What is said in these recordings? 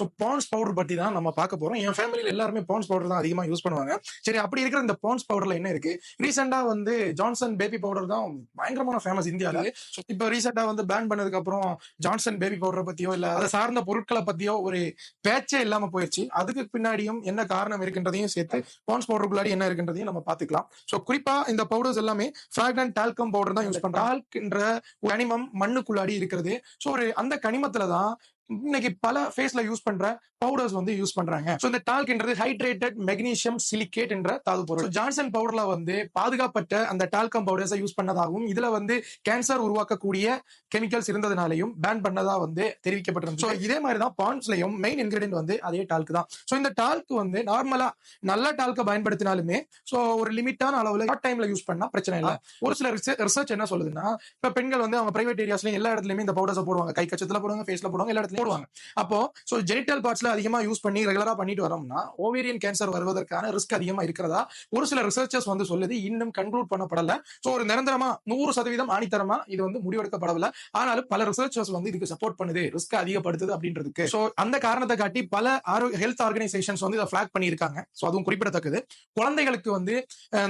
So bonds powder பத்தி தான் நம்ம பார்க்க போறோம். என் ஃபேமிலியில எல்லாருமே பாண்ட்ஸ் பவுடர் தான் அதிகமா யூஸ் பண்ணுவாங்க. சரி, அப்படி இருக்கிற இந்த பாண்ட்ஸ் பவுடர்ல என்ன இருக்கு? ரீசெண்டா வந்து ஜான்சன் பேபி பவுடர் தான் பயங்கரமான ஃபேமஸ் இந்தியால. இப்போ ரீசெண்டா வந்து பேன் பண்ணதுக்கு அப்புறம் ஜான்சன் பேபி பவுடர் பத்தியோ இல்ல அதை சார்ந்த பொருட்களை பத்தியோ ஒரு பேச்சே இல்லாம போயிடுச்சு. அதுக்கு பின்னாடியும் என்ன காரணம் இருக்கின்றதையும் சேர்த்து பாண்ட்ஸ் பவுடருக்குள்ளாடி என்ன இருக்கின்றதையும் நம்ம பார்த்துக்கலாம். ஸோ குறிப்பா இந்த பவுடர்ஸ் எல்லாமே ஃபிராக்ரன்ட் டால்கம் பவுடர் தான் யூஸ் பண்றாங்க. டால்க்ன்ற கனிமம் மண்ணுக்குள்ளாடி இருக்கிறது. ஸோ ஒரு அந்த கனிமத்துல தான் இன்னைக்கு பல ஃபேஸ்ல யூஸ் பண்ற பவுடர்ஸ் வந்து யூஸ் பண்றாங்க. சோ இந்த டால்க்ன்றது ஹைட்ரேட்டட் மெக்னீசியம் சிலிகேட் என்ற தாது பொருள். ஜான்சன் பவுடர்ல வந்து பாதுகாப்பற்ற அந்த டால்கம் பவுடர்ஸை யூஸ் பண்ணதாகவும் இதுல வந்து கேன்சர் உருவாக்கக்கூடிய கெமிக்கல்ஸ் இருந்ததுனாலையும் பேன் பண்ணதா வந்து தெரிவிக்கப்பட்டிருந்தது. சோ இதே மாதிரி தான் பாண்ட்ஸ்லயும் மெயின் இன்கிரிடியன்ட் வந்து அதே டால்க் தான். சோ இந்த டால்க் வந்து நார்மலா நல்ல டால்க்கை பயன்படுத்தினாலுமே சோ ஒரு லிமிட்டான அளவுல ஷார்ட் டைம்ல யூஸ் பண்ணா பிரச்சனை இல்லை. ஒரு சில ரிசர்ச் என்ன சொல்லுதுன்னா, இப்ப பெண்கள் வந்து அவங்க பிரைவேட் ஏரியாஸ்ல எல்லா இடத்துலயுமே இந்த பவுடர்ஸ் போடுவாங்க. கை கச்சத்துல போடுவாங்க, ஃபேஸ்ல போடுவாங்க, எல்லா இடத்துலயும் போடுவாங்க. அப்போ சோ ஜெனிட்டல் பார்ட்ஸ்ல அதிகமா யூஸ் பண்ணி ரெகுலரா பண்ணிட்டு வரோம்னா ஓவேரியன் கேன்சர் வருவதற்கான ரிஸ்க் அதிகமா இருக்கிறதா ஒரு சில ரிசர்ச்சர்ஸ் வந்து சொல்லுது. இன்னும் கன்க்ளூட் பண்ணப்படல. சோ ஒரு நிரந்தரமா 100% ஆணித்தரமா இது வந்து முடிவெடுக்கப்படவில்லை. ஆனாலும் பல ரிசர்ச்சர்ஸ் வந்து இதுக்கு சப்போர்ட் பண்ணுது, ரிஸ்க் அதிகப்படுத்துது அப்படின்றதுக்கு. சோ அந்த காரணத்தை காட்டி பல ஹெல்த் ஆர்கனைசேஷன்ஸ் வந்து இதை ஃபிளாக் பண்ணியிருக்காங்க. சோ அதுவும் குறிப்பிடத்தக்கது. குழந்தைகளுக்கு வந்து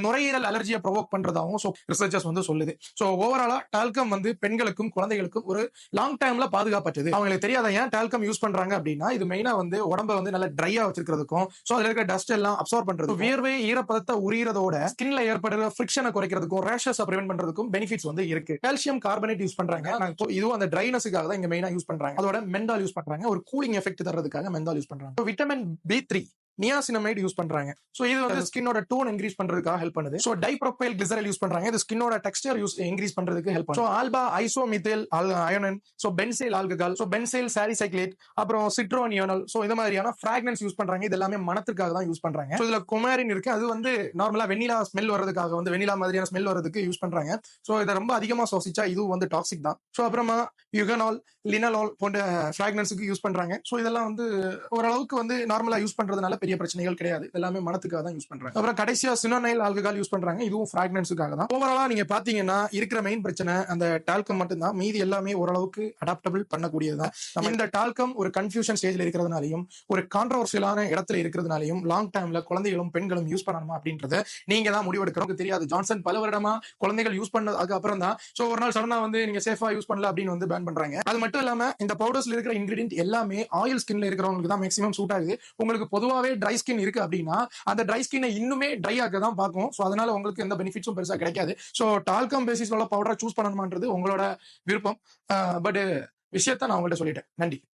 நுரையீரல் அலர்ஜியை ப்ரொவோக் பண்றதாகவும் ரிசர்ச்சர்ஸ் வந்து சொல்லுது. சோ ஓவராலா டால்கம் வந்து பெண்களுக்கும் குழந்தைகளுக்கும் ஒரு லாங் டைம்ல பாதுகாப்பற்றது. அவங்களுக்கு தெரியாத ஏன் டால்கம் யூஸ் பண்றாங்க அப்படின்னா, இது மெயினா வந்து உடம்ப வந்து நல்லா ட்ரையா வச்சிருக்கிறதுக்கும் சோ அதுல இருக்க டஸ்ட் எல்லாம் அப்சார்ப் பண்றதுக்கும் வியர்வை ஈரப்பதத்தை உரியறதோட ஸ்கின்ல ஏற்படுற ஃபிரிக்ஷனை குறைக்கிறதுக்கும் ரேஷஸ் பிரிவென்ட் பண்றதுக்கும் பெனிஃபிட்ஸ் வந்து இருக்கு. கால்சியம் கார்பனேட் யூஸ் பண்றாங்க. இதுவும் அந்த ட்ரைனஸுக்காக தான் இங்க மெயினா யூஸ் பண்றாங்க. அதோட மென்டால் யூஸ் பண்றாங்க. ஒரு கூலிங் எஃபெக்ட் தரதுக்காக மென்டால் யூஸ் பண்றாங்க. விட்டமின் B3 நியாசினமைட் யூஸ் பண்றாங்க. சோ இது வந்து ஸ்கின்னோட டோன் இன்க்ரீஸ் பண்றதுக்காக ஹெல்ப் பண்ணுது. சோ டைப்ரோபைல் கிளிசரால் யூஸ் பண்றாங்க. இது ஸ்கின்னோட டெக்ஸ்சர் இன்க்ரீஸ் பண்றதுக்கு ஹெல்ப் பண்ணுது. So alpha isomethyl ionone, so benzyl alcohol, so benzyl salicylate, அப்புறம் சிட்ரோனியோனல், சோ இந்த மாதிரியான ஃபிராக்ரன்ஸ் யூஸ் பண்றாங்க. இது எல்லாமே மணத்துக்காக தான் யூஸ் பண்றாங்க. சோ இதுல குமாரின் இருக்கு. அது வந்து நார்மலா வெனிலா ஸ்மெல் வரதுக்காக வந்து வெனிலா மாதிரியான ஸ்மெல் வரதுக்கு யூஸ் பண்றாங்க. சோ இதை ரொம்ப அதிகமா சுவாசிச்சா இதுவும் வந்து டாக்ஸிக் தான். சோ அப்புறமா யுகனால், லினலால் போன்ற ஃபிராக்ரன்ஸுக்கு யூஸ் பண்றாங்க. சோ இதெல்லாம் வந்து ஓரளவுக்கு வந்து நார்மலா யூஸ் பண்றதுனால பெரிய பிரச்சனைகள் கிடையாது. எல்லாமே மனத்துக்காக தான் யூஸ் பண்றாங்க. அப்புறம் கடைசியா சினோனைல் ஆல்கஹால் யூஸ் பண்றாங்க. இதுவும் ஃபிராக்ரன்ஸுக்காக தான். ஓவராலா நீங்க பாத்தீங்கன்னா இருக்கிற மெயின் பிரச்சனை அந்த டால்கம் மட்டும் தான். மீதி எல்லாமே ஓரளவுக்கு அடாப்டபிள் பண்ணக்கூடியதுதான். இந்த டால்கம் ஒரு கன்ஃபியூஷன் ஸ்டேஜ்ல இருக்கிறதுனாலையும் ஒரு கான்ட்ரோவர்சியலான இடத்துல இருக்கிறதுனாலையும் லாங் டைம்ல குழந்தைகளும் பெண்களும் யூஸ் பண்ணணுமா அப்படின்றத நீங்க தான் முடிவெடுக்கிறோம். தெரியாது. ஜான்சன் பல வருடமா குழந்தைகள் யூஸ் பண்ணதுக்கு அப்புறம் தான் சோ ஒரு நாள் சடனா வந்து நீங்க சேஃபா யூஸ் பண்ணல அப்படின்னு வந்து பேன் பண்றாங்க. அது மட்டும் இல்லாம இந்த பவுடர்ஸ்ல இருக்கிற இன்கிரிடியன்ட் எல்லாமே ஆயில் ஸ்கின்ல இருக்கிறவங்களுக்கு தான் மேக்ஸிமம் சூட் ஆகுது. உங்களுக்கு பொதுவாவே ட்ரை ஸ்கின் இருக்கு அப்படின்னா அந்த ட்ரை ஸ்கின்னை இன்னுமே ட்ரை ஆக்க தான் பார்க்கும். சோ அதனால உங்களுக்கு எந்த பெனிஃபிட்ஸும் பெருசா கிடைக்காது. சோ டால்கம் பேசிஸ்ல உள்ள பவுடரை சூஸ் பண்ணணுமான்றது உங்களோட விருப்பம். பட் விஷயத்த நான் உங்கள்கிட்ட சொல்லிட்டேன். நன்றி.